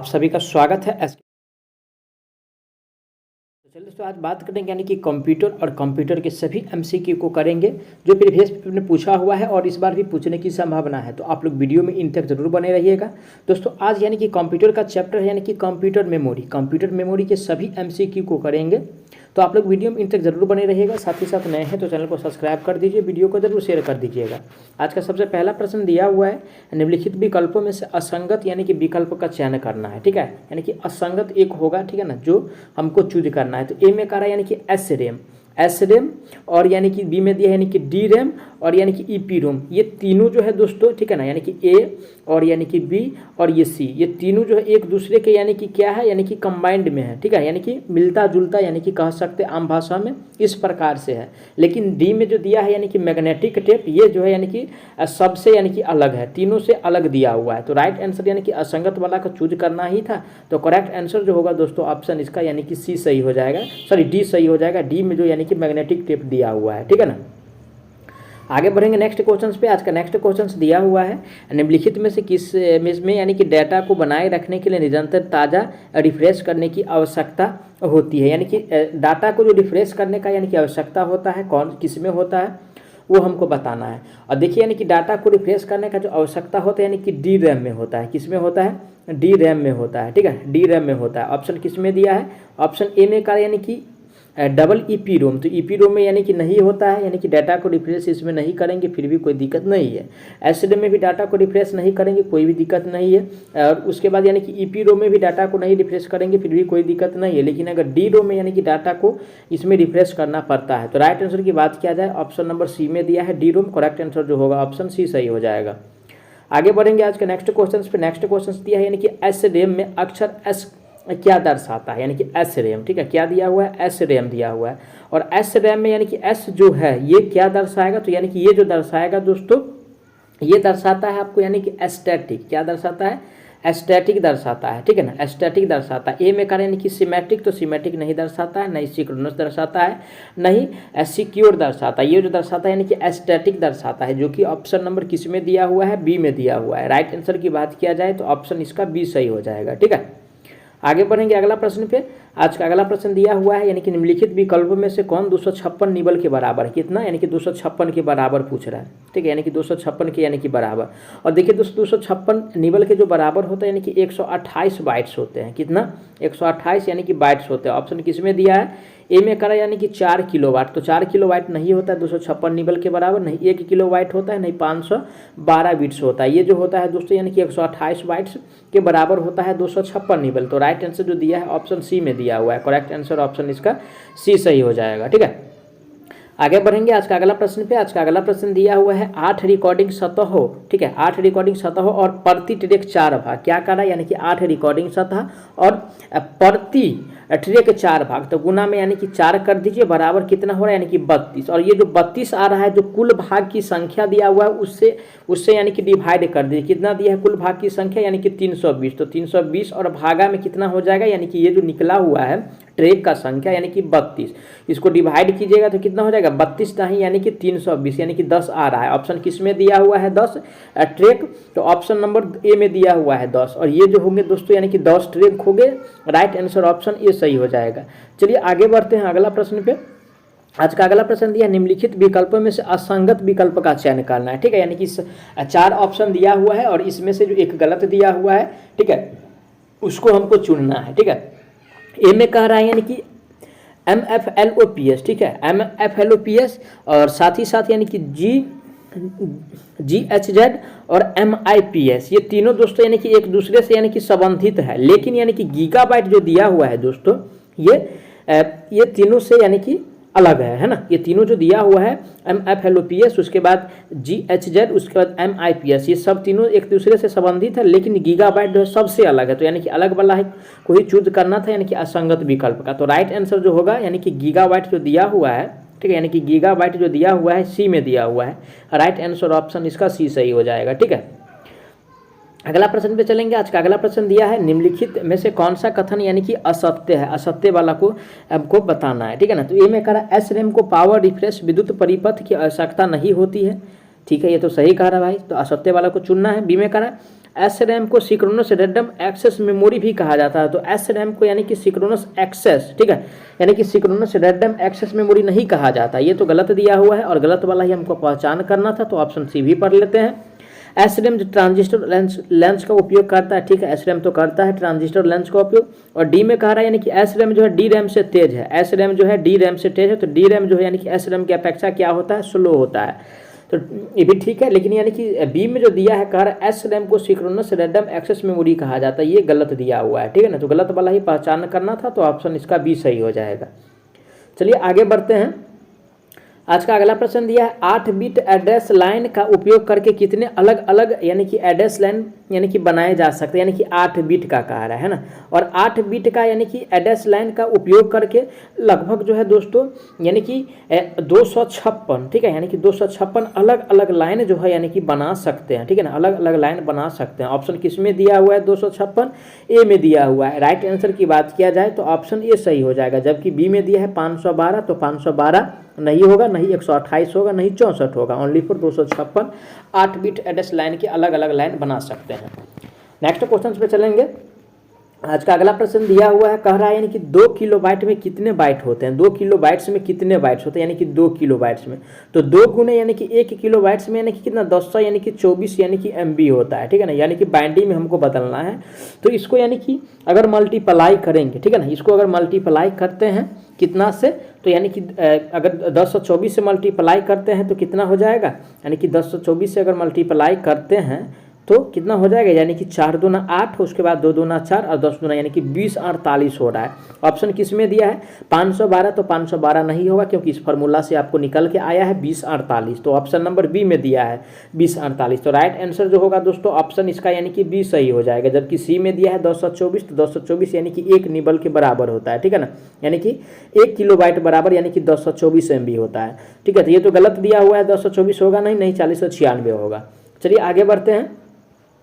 आप सभी का स्वागत है। चलिए दोस्तों, आज बात करेंगे यानी कि कंप्यूटर और कंप्यूटर के सभी एमसीक्यू को करेंगे जो प्रीवियस पेपर में पूछा हुआ है और इस बार भी पूछने की संभावना है। तो आप लोग वीडियो में इन तक जरूर बने रहिएगा। दोस्तों आज यानी कि कंप्यूटर का चैप्टर है यानी कि कंप्यूटर मेमोरी के सभी एमसीक्यू को करेंगे। तो आप लोग वीडियो में इन तक जरूर बने रहिएगा। साथ ही साथ नए हैं तो चैनल को सब्सक्राइब कर दीजिए, वीडियो को जरूर शेयर कर दीजिएगा। आज का सबसे पहला प्रश्न दिया हुआ है, निम्नलिखित विकल्पों में से असंगत यानी कि विकल्प का चयन करना है। ठीक है, यानी कि असंगत एक होगा, ठीक है ना, जो हमको चूज करना है। तो ए में कह रहा है यानी कि एस रैम और यानी कि बी में दिया है यानी कि डी रैम और यानी कि ईपी रोम। ये तीनों जो है दोस्तों, ठीक है ना, यानी कि ए और यानी कि बी और ये सी, ये तीनों जो है एक दूसरे के यानी कि क्या है, यानी कि कंबाइंड में है। ठीक है, यानी कि मिलता जुलता यानी कि कह सकते हैं आम भाषा में इस प्रकार से है। लेकिन डी में जो दिया है यानी कि मैग्नेटिक टेप, ये जो है यानी कि सबसे यानी कि अलग है, तीनों से अलग दिया हुआ है। तो राइट आंसर यानी कि असंगत वाला का चूज करना ही था। तो करेक्ट आंसर जो होगा दोस्तों ऑप्शन इसका यानी कि सी सही हो जाएगा, सॉरी डी सही हो जाएगा। डी में जो यानी कि मैग्नेटिक टेप दिया हुआ है। ठीक है ना, आगे बढ़ेंगे नेक्स्ट क्वेश्चंस पे। आज का नेक्स्ट क्वेश्चंस दिया हुआ है, निम्नलिखित में से किस में यानी कि डाटा को बनाए रखने के लिए निरंतर ताज़ा रिफ्रेश करने की आवश्यकता होती है। यानी कि डाटा को जो रिफ्रेश करने का यानी कि आवश्यकता होता है, कौन किस में होता है वो हमको बताना है। और देखिए यानी कि डाटा को रिफ्रेश करने का जो आवश्यकता होता है यानी कि डी रैम में होता है। किस में होता है? डी रैम में होता है। ठीक है, डी रैम में होता है। ऑप्शन किस में दिया है? ऑप्शन ए में का यानी कि डबल ईपी रोम। तो ईपी रोम में यानी कि नहीं होता है, यानी कि डाटा को रिफ्रेश इसमें नहीं करेंगे फिर भी कोई दिक्कत नहीं है। एसडी में भी डाटा को रिफ्रेश नहीं करेंगे कोई भी दिक्कत नहीं है। और उसके बाद यानी कि ईपी रोम में भी डाटा को नहीं रिफ्रेश करेंगे फिर भी कोई दिक्कत नहीं है। लेकिन अगर डी रोम में यानी कि डाटा को इसमें रिफ्रेश करना पड़ता है। तो राइट आंसर की बात किया जाए, ऑप्शन नंबर सी में दिया है डी रोम। करेक्ट आंसर जो होगा ऑप्शन सी सही हो जाएगा। आगे बढ़ेंगे आज के नेक्स्ट क्वेश्चन पे। नेक्स्ट क्वेश्चन दिया है यानी कि एस रैम में अक्षर एस क्या दर्शाता है, यानी कि एस रैम। ठीक है, क्या दिया हुआ है? एस रैम दिया हुआ है। और एस रैम में यानी कि एस जो है ये क्या दर्शाएगा? तो यानी कि ये जो दर्शाएगा दोस्तों, ये दर्शाता है आपको यानी कि एस्टैटिक। क्या दर्शाता है? एस्टैटिक दर्शाता है। ठीक है ना, एस्टैटिक दर्शाता है। ए में करें यानी कि सिमेट्रिक, तो सिमेट्रिक नहीं दर्शाता है, नहीं सिंक्रोनस दर्शाता है, नहीं सिक्योर दर्शाता है। ये जो दर्शाता है यानी कि एस्टैटिक दर्शाता है, जो कि ऑप्शन नंबर किस में दिया हुआ है? बी में दिया हुआ है। राइट आंसर की बात किया जाए तो ऑप्शन इसका बी सही हो जाएगा। ठीक है, आगे बढ़ेंगे अगला प्रश्न पे। आज का अगला प्रश्न दिया हुआ है यानी कि निम्नलिखित विकल्पों में से कौन 256 निबल के बराबर है? कितना? यानी कि 256 के बराबर पूछ रहा है। ठीक है, यानी कि 256 के यानी कि बराबर। और देखिए दोस्तों 256 निबल के जो बराबर होता है यानी कि 128 बाइट्स होते हैं। कितना? 128 यानी कि बाइट्स होते हैं। ऑप्शन किस में दिया है? ए में करा यानी कि 4 किलोवाट। तो 4 किलोवाट नहीं होता है 256 निबल के बराबर, नहीं 1 किलोवाट होता है, नहीं 512 बिट्स होता है। ये जो होता है दोस्तों यानी कि 128 बाइट्स के बराबर होता है 256 निबल। तो राइट आंसर जो दिया है ऑप्शन सी में दिया हुआ है। करेक्ट आंसर ऑप्शन इसका सी सही हो जाएगा। ठीक है, आगे बढ़ेंगे आज का अगला प्रश्न पे। आज का अगला प्रश्न दिया हुआ है 8 रिकॉर्डिंग सतह। ठीक है, 8 रिकॉर्डिंग सतह और प्रति ट्रैक 4 भाग। क्या करा? यानी कि 8 रिकॉर्डिंग सतह और प्रति ट्रैक 4 भाग। तो गुना में यानी कि 4 कर दीजिए, बराबर कितना हो रहा है? यानी कि 32। और ये जो 32 आ रहा है, जो कुल भाग की संख्या दिया हुआ है उससे यानी कि डिवाइड कर दीजिए। कितना दिया है कुल भाग की संख्या? यानी कि 320। तो 320 और भागा में कितना हो जाएगा? यानी कि ये जो निकला हुआ है ट्रैक का संख्या यानी कि 32, इसको डिवाइड कीजिएगा तो कितना हो जाएगा? 32 नहीं यानी कि 320, यानी कि 10 आ रहा है। ऑप्शन किस में दिया हुआ है? 10 ट्रैक। तो ऑप्शन नंबर ए में दिया हुआ है 10। और ये जो होंगे दोस्तों यानी कि 10 ट्रैक हो गए। राइट आंसर ऑप्शन ए सही हो जाएगा। चलिए आगे बढ़ते हैं अगला प्रश्न पे। आज का अगला प्रश्न दिया निम्नलिखित विकल्पों में से असंगत विकल्प का चयन करना है। ठीक है, यानी कि 4 ऑप्शन दिया हुआ है और इसमें से जो एक गलत दिया हुआ है, ठीक है, उसको हमको चुनना है। ठीक है, ए में कह रहा है यानी कि MFLOPS। ठीक है, MFLOPS और साथ ही साथ यानी कि GHZ और MIPS, ये तीनों दोस्तों यानी कि एक दूसरे से यानी कि संबंधित है। लेकिन यानी कि गीगाबाइट जो दिया हुआ है दोस्तों, ये तीनों से यानी कि अलग है ना। ये तीनों जो दिया हुआ है MFLOPS, उसके बाद GHZ, उसके बाद MIPS, ये सब तीनों एक दूसरे से संबंधित है, लेकिन गीगाबाइट जो है सबसे अलग है। तो यानी कि अलग वाला है को ही चूज करना था यानी कि असंगत विकल्प का। तो राइट आंसर जो होगा यानी कि गीगाबाइट जो दिया हुआ है, ठीक है, यानी कि गीगाबाइट जो दिया हुआ है सी में दिया हुआ है। राइट आंसर ऑप्शन इसका सी सही हो जाएगा। ठीक है, अगला प्रश्न पे चलेंगे। आज का अगला प्रश्न दिया है निम्नलिखित में से कौन सा कथन यानी कि असत्य है? असत्य वाला को हमको बताना है। ठीक है ना, तो ये में कह रहा है एस रैम को पावर रिफ्रेश विद्युत परिपथ की आवश्यकता नहीं होती है। ठीक है, ये तो सही कह रहा है भाई, तो असत्य वाला को चुनना है। बी में कह रहा है SRAM को सिंक्रोनस रैंडम एक्सेस मेमोरी भी कहा जाता है। तो SRAM को यानी कि सिंक्रोनस एक्सेस, ठीक है, यानी कि सिंक्रोनस रैंडम एक्सेस मेमोरी नहीं कहा जाता। ये तो गलत दिया हुआ है और गलत वाला ही हमको पहचान करना था, तो ऑप्शन सी भी पढ़ लेते हैं। SRAM जो ट्रांजिस्टर लेंस का उपयोग करता है, ठीक है, SRAM तो करता है ट्रांजिस्टर लेंस का उपयोग। और डी में कह रहा है यानी कि SRAM जो है DRAM से तेज है, SRAM जो है DRAM से तेज है, तो DRAM जो है यानी कि SRAM की अपेक्षा क्या होता है, स्लो होता है। तो ये भी ठीक है, लेकिन यानी कि बी में जो दिया है कह रहा है SRAM को सिंक्रोनस रैंडम एक्सेस मेमोरी कहा जाता है, ये गलत दिया हुआ है, ठीक है ना। तो गलत वाला ही पहचान करना था, तो ऑप्शन इसका बी सही हो जाएगा। चलिए आगे बढ़ते हैं। आज का अगला प्रश्न दिया है 8 बिट एड्रेस लाइन का उपयोग करके कितने अलग अलग यानी कि एड्रेस लाइन यानी कि बनाए जा सकते हैं, यानी कि 8 बिट का कह रहा है ना। और 8 बिट का यानी कि एड्रेस लाइन का उपयोग करके लगभग जो है दोस्तों यानी कि 256, ठीक है, यानी कि 256 अलग अलग लाइन जो है यानी कि बना सकते हैं, ठीक है ना, अलग अलग लाइन बना सकते हैं। ऑप्शन किस में दिया हुआ है, 256 ए में दिया हुआ है। राइट आंसर की बात किया जाए तो ऑप्शन ए सही हो जाएगा, जबकि बी में दिया है 512, तो 512 नहीं होगा, नहीं 128 होगा, नहीं 64 होगा, only for 256 8 bit address line की अलग अलग लाइन बना सकते हैं। नेक्स्ट क्वेश्चन पे चलेंगे। आज का अगला प्रश्न दिया हुआ है, कह रहा है यानी कि 2 किलोबाइट में कितने बाइट होते हैं, 2 किलोबाइट्स में कितने बाइट्स होते हैं, यानी कि 2 किलोबाइट्स में तो 2 गुने यानी कि 1 किलोबाइट्स में यानी कि कितना 200 यानी कि 24 यानी कि MB होता है, ठीक है ना, यानी कि बाइंडिंग में हमको बदलना है। तो इसको यानी कि अगर मल्टीप्लाई करेंगे, ठीक है ना, इसको अगर मल्टीप्लाई करते हैं कितना से, तो यानी कि अगर 1024 से मल्टीप्लाई करते हैं तो कितना हो जाएगा, यानी कि 1024 से अगर मल्टीप्लाई करते हैं तो कितना हो जाएगा, यानी कि 4 दूना 8, उसके बाद 2 दूना 4 और 10 दूना यानी कि 2048 हो रहा है। ऑप्शन किस में दिया है, 512, तो 512 नहीं होगा क्योंकि इस फार्मूला से आपको निकल के आया है 2048, तो ऑप्शन नंबर बी में दिया है 2048। तो राइट आंसर जो होगा दोस्तों ऑप्शन इसका यानी कि बी सही हो जाएगा, जबकि सी में दिया है 224, तो 224 यानी कि 1 निबल के बराबर होता है, ठीक है ना, यानी कि 1 किलोबाइट बराबर यानी कि 224 MB होता है, ठीक है। तो ये तो गलत दिया हुआ है, 224 होगा नहीं 4096 होगा। चलिए आगे बढ़ते हैं।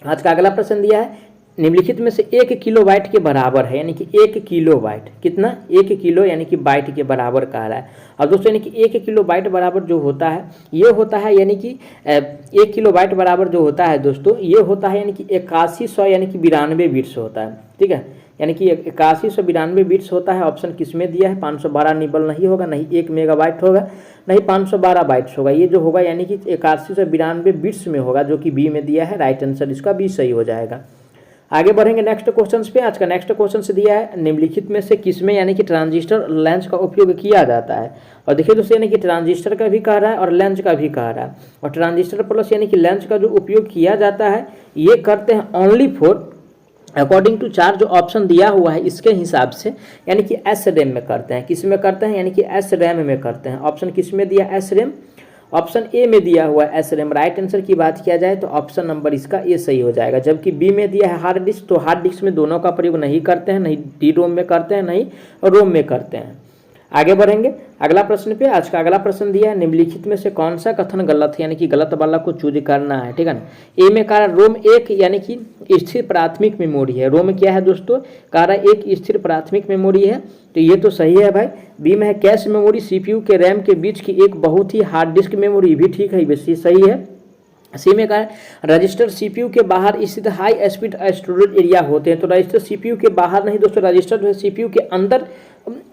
आज का अगला प्रश्न दिया है, निम्नलिखित में से 1 किलोबाइट के बराबर है, यानी कि 1 किलोबाइट कितना, 1 किलो यानी कि बाइट के बराबर कह रहा है। और दोस्तों यानी कि 1 किलोबाइट बराबर जो होता है ये होता है यानी कि 1 किलोबाइट बराबर जो होता है दोस्तों ये होता है यानी कि 8100 यानी कि 92 बिट्स होता है, ठीक है, यानी कि 8192 बिट्स होता है। ऑप्शन किस में दिया है, 512 निबल नहीं होगा, नहीं 1 मेगाबाइट होगा, नहीं 512 बाइट्स होगा, ये जो होगा यानी कि 8192 बिट्स में होगा, जो कि बी में दिया है। राइट आंसर इसका बी सही हो जाएगा। आगे बढ़ेंगे नेक्स्ट क्वेश्चन पे। आज का नेक्स्ट क्वेश्चन से दिया है, निम्नलिखित में से किस में यानी कि ट्रांजिस्टर लेंस का उपयोग किया जाता है। और देखिए दोस्तों यानी कि ट्रांजिस्टर का भी कह रहा है और लेंस का भी कह रहा है। और ट्रांजिस्टर प्लस यानी कि लेंस का जो उपयोग किया जाता है ये करते हैं ओनली फॉर अकॉर्डिंग टू 4 जो ऑप्शन दिया हुआ है इसके हिसाब से यानी कि SRAM में करते हैं। किस में करते हैं, यानी कि SRAM में करते हैं। ऑप्शन किस में दिया, SRAM, ऑप्शन ए में दिया हुआ है SRAM। राइट आंसर की बात किया जाए तो ऑप्शन नंबर इसका ए सही हो जाएगा, जबकि बी में दिया है हार्ड डिस्क, तो हार्ड डिस्क में दोनों का प्रयोग नहीं करते हैं, नहीं DROM में करते हैं, नहीं रोम में करते हैं। आगे बढ़ेंगे अगला प्रश्न पे। आज का अगला प्रश्न दिया है, निम्नलिखित में से कौन सा कथन गलत है, यानी कि गलत वाला को चूज करना है, ठीक है ना। ए में कह रहा रोम एक यानी कि स्थिर प्राथमिक मेमोरी है। रोम क्या है दोस्तों, कह रहा एक स्थिर प्राथमिक मेमोरी है, तो ये तो सही है भाई। बी में है कैश मेमोरी CPU के रैम के बीच की एक बहुत ही हार्ड डिस्क मेमोरी, भी ठीक है, वैसे सही है। सी में कहा है रजिस्टर CPU के बाहर स्थित हाई स्पीड स्टोरेज एरिया होते हैं, तो रजिस्टर CPU के बाहर नहीं दोस्तों, रजिस्टर जो है CPU के अंदर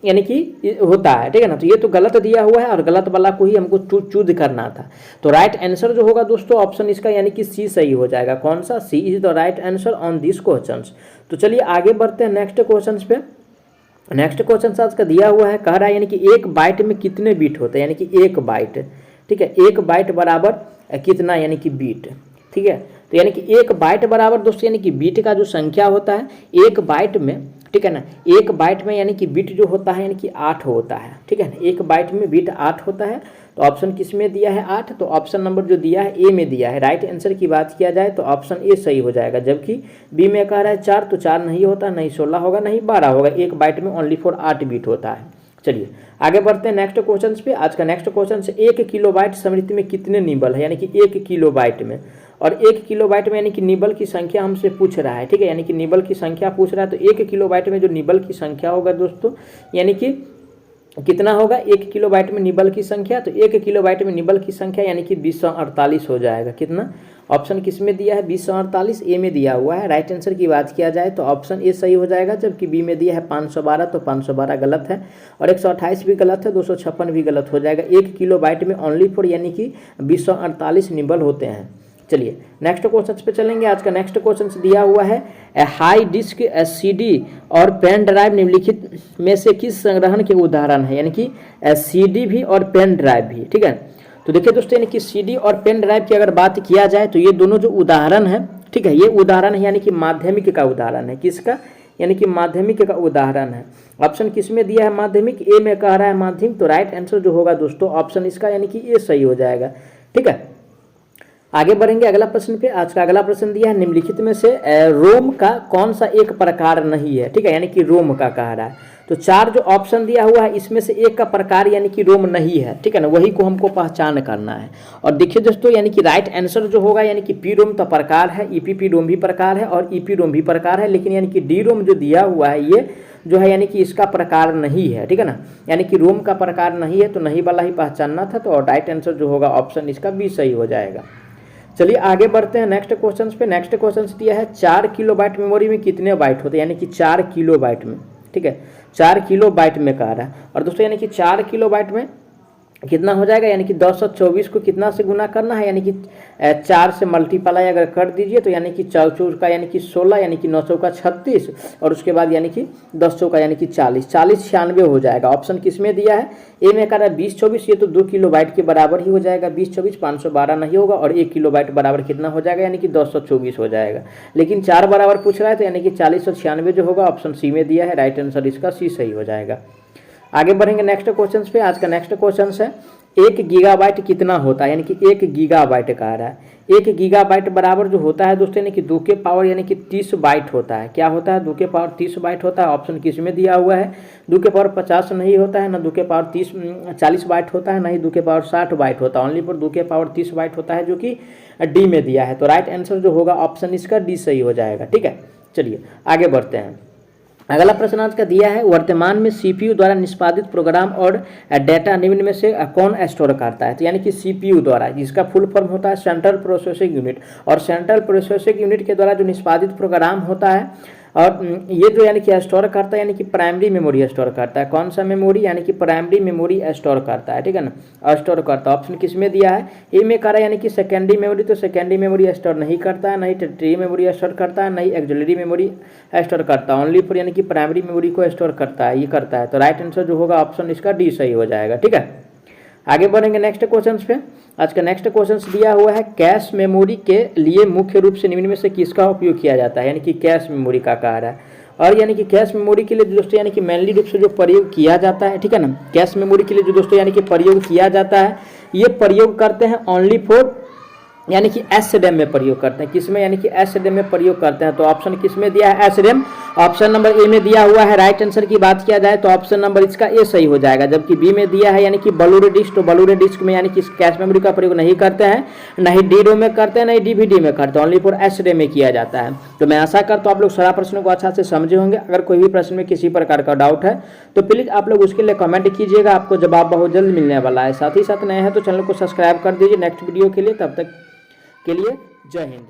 यानी कि होता है, ठीक है ना। तो ये तो गलत दिया हुआ है और गलत वाला को ही हमको चूज करना था। तो राइट आंसर जो होगा दोस्तों ऑप्शन इसका यानी कि सी सही हो जाएगा। कौन सा, C is the right answer on this questions. तो चलिए आगे बढ़ते हैं नेक्स्ट क्वेश्चंस पे। नेक्स्ट क्वेश्चन आज का दिया हुआ है, कह रहा है यानी कि 1 बाइट में कितने बीट होते हैं, यानी कि 1 बाइट, ठीक है, 1 बाइट बराबर कितना यानी कि बीट, ठीक है। तो यानी कि 1 बाइट बराबर दोस्तों यानी कि बीट का जो संख्या होता है 1 बाइट में, ठीक है ना, 1 बाइट में यानी कि बीट जो होता है यानी कि 8 होता है, ठीक है ना, 1 बाइट में बीट 8 होता है। तो ऑप्शन किस में दिया है 8, तो ऑप्शन नंबर जो दिया है ए में दिया है। राइट आंसर की बात किया जाए तो ऑप्शन ए सही हो जाएगा, जबकि बी में कह रहा है 4, तो 4 नहीं होता, नहीं 16 होगा, नहीं 12 होगा, 1 बाइट में ओनली फॉर 8 बीट होता है। चलिए आगे बढ़ते हैं नेक्स्ट क्वेश्चन पे। आज का नेक्स्ट क्वेश्चन से 1 किलोबाइट स्मृति में कितने निबल है, यानी कि 1 किलोबाइट में, और 1 किलोबाइट में यानी कि निबल की संख्या हमसे पूछ रहा है, ठीक है, यानी कि निबल की संख्या पूछ रहा है। तो 1 किलोबाइट में जो निबल की संख्या होगा दोस्तों यानी कि कितना होगा, 1 किलोबाइट में निबल की संख्या, तो 1 किलोबाइट में निबल की संख्या यानी कि 2048 हो जाएगा। कितना, ऑप्शन किस में दिया है 2048, ए में दिया हुआ है। राइट आंसर की बात किया जाए तो ऑप्शन ए सही हो जाएगा, जबकि बी में दिया है 512, तो 512 गलत है और 128 भी गलत है, 256 भी गलत हो जाएगा। 1 किलोबाइट में ओनली 4 यानी कि 2048 निबल होते हैं। चलिए नेक्स्ट क्वेश्चन पे चलेंगे। आज का नेक्स्ट क्वेश्चन दिया हुआ है हाई डिस्क सीडी और पेन ड्राइव निम्नलिखित में से किस संग्रहण के उदाहरण है, यानी कि सीडी भी और पेन ड्राइव भी। ठीक है, तो देखिए दोस्तों, यानी कि सीडी और पेन ड्राइव की अगर बात किया जाए तो ये दोनों जो उदाहरण है, ठीक है, ये उदाहरण है यानी कि माध्यमिक का उदाहरण है। किसका, यानी कि माध्यमिक का उदाहरण है। ऑप्शन किस में दिया है माध्यमिक, ए में कह रहा है माध्यमिक, तो राइट आंसर जो होगा दोस्तों ऑप्शन इसका यानी कि ए सही हो जाएगा। ठीक है, आगे बढ़ेंगे अगला प्रश्न पे। आज का अगला प्रश्न दिया है निम्नलिखित में से रोम का कौन सा एक प्रकार नहीं है। ठीक है, यानी कि रोम का कह रहा है, तो 4 जो ऑप्शन दिया हुआ है इसमें से एक का प्रकार यानी कि रोम नहीं है। ठीक है ना, वही को हमको पहचान करना है। और देखिए दोस्तों, यानी कि राइट आंसर जो होगा यानी कि पी रोम तो प्रकार है, ईपीपी रोम भी प्रकार है और ईपी रोम भी प्रकार है, लेकिन यानी कि डी रोम जो दिया हुआ है ये जो है यानी कि इसका प्रकार नहीं है। ठीक है ना, यानी कि रोम का प्रकार नहीं है, तो नहीं वाला ही पहचानना था। तो राइट आंसर जो होगा ऑप्शन इसका बी सही हो जाएगा। चलिए आगे बढ़ते हैं नेक्स्ट क्वेश्चन पे। नेक्स्ट क्वेश्चन दिया है 4 किलोबाइट मेमोरी में कितने बाइट होते हैं, यानी कि 4 किलोबाइट में। ठीक है, 4 किलोबाइट में कह रहा है। और दोस्तों यानी कि 4 किलोबाइट में कितना हो जाएगा, यानी कि 224 को कितना से गुना करना है, यानी कि 4 से मल्टीप्लाई अगर कर दीजिए तो यानी कि 4 चौका यानी कि 16, यानी कि 9 चौका 36 और उसके बाद यानी कि 10 चौका यानी कि 40, 40 96 हो जाएगा। ऑप्शन किस में दिया है, ए में कह रहा है 2024, ये तो 2 किलोबाइट के बराबर ही हो जाएगा। 2024 512 नहीं होगा और 1 किलोबाइट बराबर कितना हो जाएगा, यानी कि 224 हो जाएगा। लेकिन 4 बराबर पूछ रहा है तो यानी कि 40 और 96 जो होगा ऑप्शन सी में दिया है। राइट आंसर इसका सी सही हो जाएगा। आगे बढ़ेंगे नेक्स्ट क्वेश्चन पे। आज का नेक्स्ट क्वेश्चन है 1 गीगाबाइट कितना होता है, यानी कि 1 गीगाबाइट कह रहा है। 1 गीगाबाइट बराबर जो होता है दोस्तों यानी कि 2 के पावर यानी कि 30 बाइट होता है। क्या होता है, 2 के पावर 30 बाइट होता है। ऑप्शन किस में दिया हुआ है, 2 के पावर 50 नहीं होता है, ना 2 के पावर 40 बाइट होता है, ना ही 2 के पावर 60 बाइट होता है। ओनली पर 2 के पावर 30 बाइट होता है, जो कि डी में दिया है। तो राइट आंसर जो होगा ऑप्शन इसका डी सही हो जाएगा। ठीक है, चलिए आगे बढ़ते हैं। अगला प्रश्न आज का दिया है वर्तमान में सीपीयू द्वारा निष्पादित प्रोग्राम और डेटा निम्न में से कौन स्टोर करता है। तो यानी कि सीपीयू द्वारा, जिसका फुल फॉर्म होता है सेंट्रल प्रोसेसिंग यूनिट, और सेंट्रल प्रोसेसिंग यूनिट के द्वारा जो निष्पादित प्रोग्राम होता है और ये जो यानी कि स्टोर करता है यानी कि प्राइमरी मेमोरी स्टोर करता है। कौन सा मेमोरी, यानी कि प्राइमरी मेमोरी स्टोर करता है। ठीक है ना, स्टोर करता है। ऑप्शन किस में दिया है, ए में कह रहा है यानी कि सेकेंडरी मेमोरी, तो सेकेंडरी मेमोरी स्टोर नहीं करता है, नहीं टर्टियरी मेमोरी स्टोर करता है, नहीं एक्सिलरी मेमोरी स्टोर करता है। ओनली फॉर यानी कि प्राइमरी मेमोरी को स्टोर करता है, ये करता है। तो राइट आंसर जो होगा ऑप्शन इसका डी सही हो जाएगा। ठीक है, आगे बढ़ेंगे नेक्स्ट क्वेश्चन पे। आज का नेक्स्ट क्वेश्चन दिया हुआ है कैश मेमोरी के लिए मुख्य रूप से निम्न में से किसका उपयोग किया जाता है, यानी कि कैश मेमोरी का कह रहा है। और यानी कि कैश मेमोरी के लिए दोस्तों यानी कि मेनली रूप से जो प्रयोग किया जाता है, ठीक है ना, कैश मेमोरी के लिए जो दोस्तों यानी कि प्रयोग किया जाता है, ये प्रयोग करते हैं ओनली फॉर यानी कि एसडीएम में प्रयोग करते हैं। किसमें, यानी कि एसडीएम में प्रयोग करते हैं। तो ऑप्शन किस में दिया है, एसडीएम, ऑप्शन नंबर ए में दिया हुआ है। राइट आंसर की बात किया जाए तो ऑप्शन नंबर इसका ए सही हो जाएगा। जबकि बी में दिया है यानी कि बलूरे डिस्क, तो बलूरे डिस्क में यानी कि कैश मेमोरी का प्रयोग नहीं करते हैं, नहीं डी रोम में करते हैं, नहीं डीवीडी में करते हैं, ओनली फॉर एसडीएम में किया जाता है। तो मैं आशा करता हूँ आप लोग सारा प्रश्नों को अच्छा से समझे होंगे। अगर कोई भी प्रश्न में किसी प्रकार का डाउट है तो प्लीज़ आप लोग उसके लिए कमेंट कीजिएगा, आपको जवाब बहुत जल्द मिलने वाला है। साथ ही साथ नए हैं तो चैनल को सब्सक्राइब कर दीजिए नेक्स्ट वीडियो के लिए। तब तक के लिए जय हिंद।